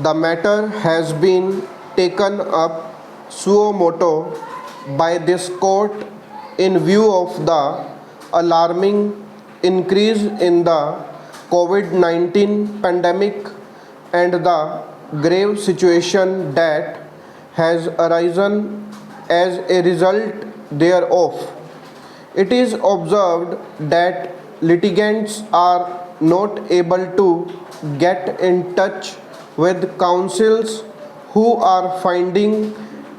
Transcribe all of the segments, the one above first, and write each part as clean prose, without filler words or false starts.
The matter has been taken up suo motu by this court in view of the alarming increase in the COVID-19 pandemic and the grave situation that has arisen as a result thereof. It is observed that litigants are not able to get in touch with counsels who are finding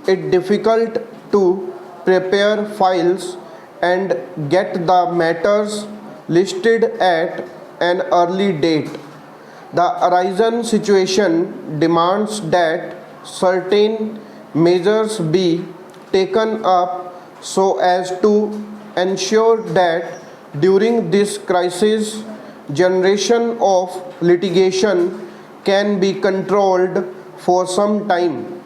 it difficult to prepare files and get the matters listed at an early date. The arisen situation demands that certain measures be taken up so as to ensure that during this crisis, generation of litigation can be controlled for some time.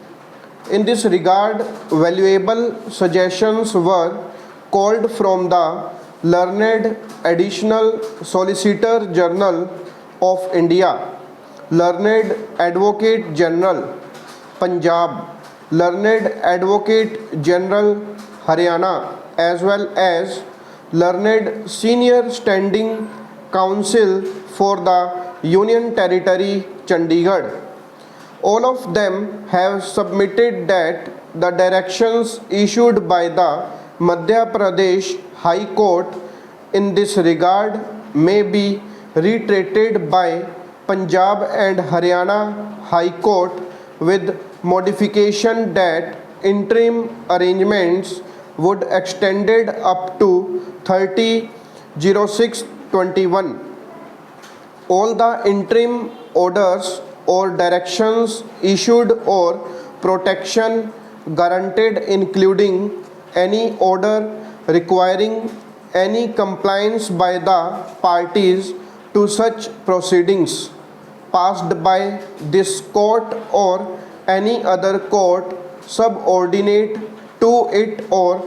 In this regard, valuable suggestions were called from the learned Additional Solicitor General of India, learned Advocate General Punjab, learned Advocate General Haryana, as well as learned Senior Standing Counsel for the Union Territory Chandigarh. All of them have submitted that the directions issued by the Madhya Pradesh High Court in this regard may be reiterated by Punjab and Haryana High Court with modification that interim arrangements would extended up to 30/06/21. All the interim orders or directions issued or protection granted, including any order requiring any compliance by the parties to such proceedings passed by this court or any other court subordinate to it, or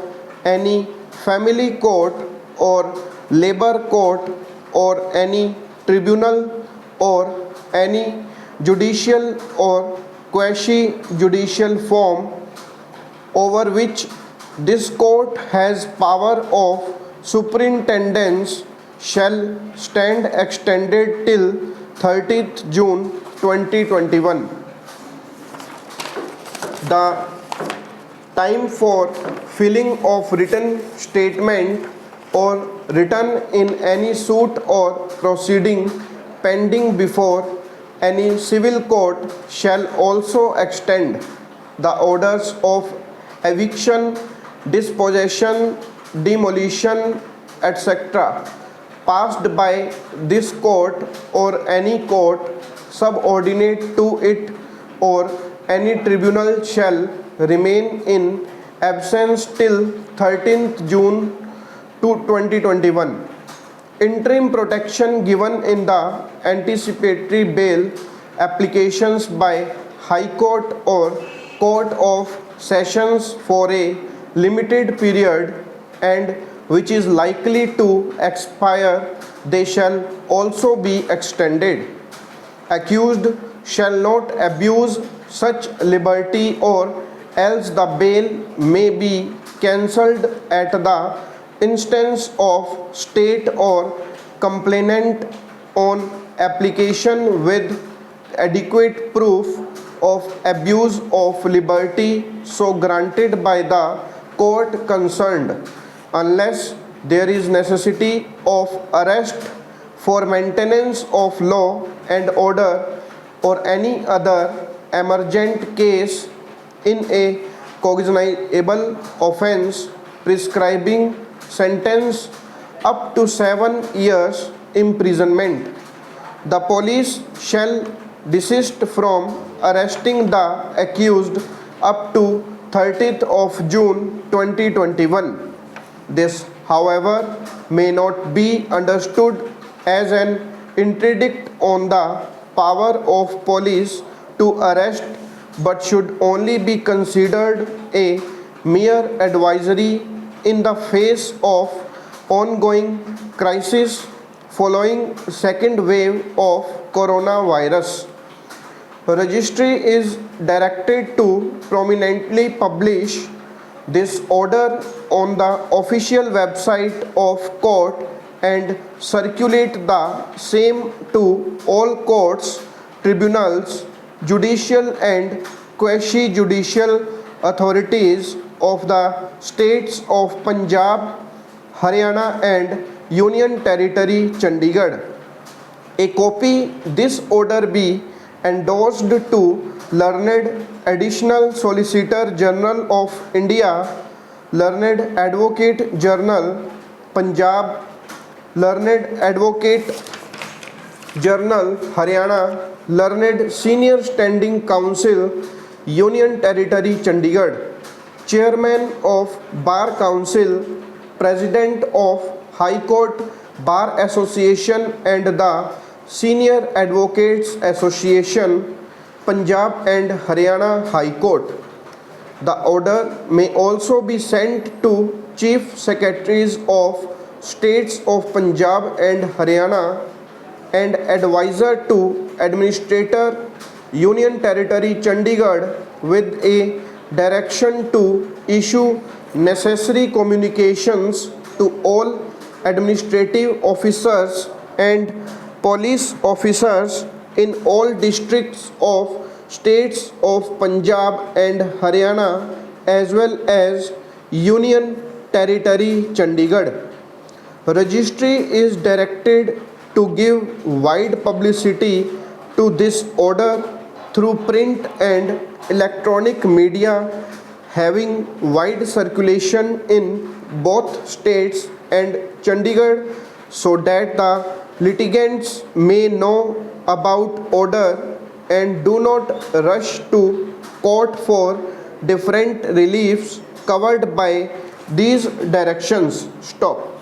any family court or labor court or any tribunal or any judicial or quasi-judicial form over which this court has power of superintendence shall stand extended till 30th June 2021. The time for filling of written statement or written in any suit or proceeding pending before any civil court shall also extend. The orders of eviction, dispossession, demolition, etc. passed by this court or any court subordinate to it or any tribunal shall remain in absence till 13th June 2021. Interim protection given in the anticipatory bail applications by High Court or Court of Sessions for a limited period and which is likely to expire, they shall also be extended. Accused shall not abuse such liberty, or else the bail may be cancelled at the instance of state or complainant on application with adequate proof of abuse of liberty so granted by the court concerned, unless there is necessity of arrest for maintenance of law and order or any other emergent case in a cognizable offense prescribing sentence up to 7 years imprisonment. The police shall desist from arresting the accused up to 30th of June 2021. This, however, may not be understood as an interdict on the power of police to arrest, but should only be considered a mere advisory in the face of ongoing crisis following second wave of coronavirus. Registry is directed to prominently publish this order on the official website of court and circulate the same to all courts, tribunals, judicial and quasi-judicial authorities of the states of Punjab, Haryana and Union Territory Chandigarh. A copy this order be endorsed to Learned Additional Solicitor General of India, Learned Advocate General, Punjab, Learned Advocate General, Haryana, Learned Senior Standing Council, Union Territory Chandigarh, Chairman of Bar Council, President of High Court Bar Association and the Senior Advocates Association, Punjab and Haryana High Court. The order may also be sent to Chief Secretaries of States of Punjab and Haryana and Advisor to Administrator, Union Territory Chandigarh with a direction to issue necessary communications to all administrative officers and police officers in all districts of states of Punjab and Haryana as well as Union Territory Chandigarh. Registry is directed to give wide publicity to this order through print and electronic media, having wide circulation in both states and Chandigarh so that the litigants may know about order and do not rush to court for different reliefs covered by these directions. Stop.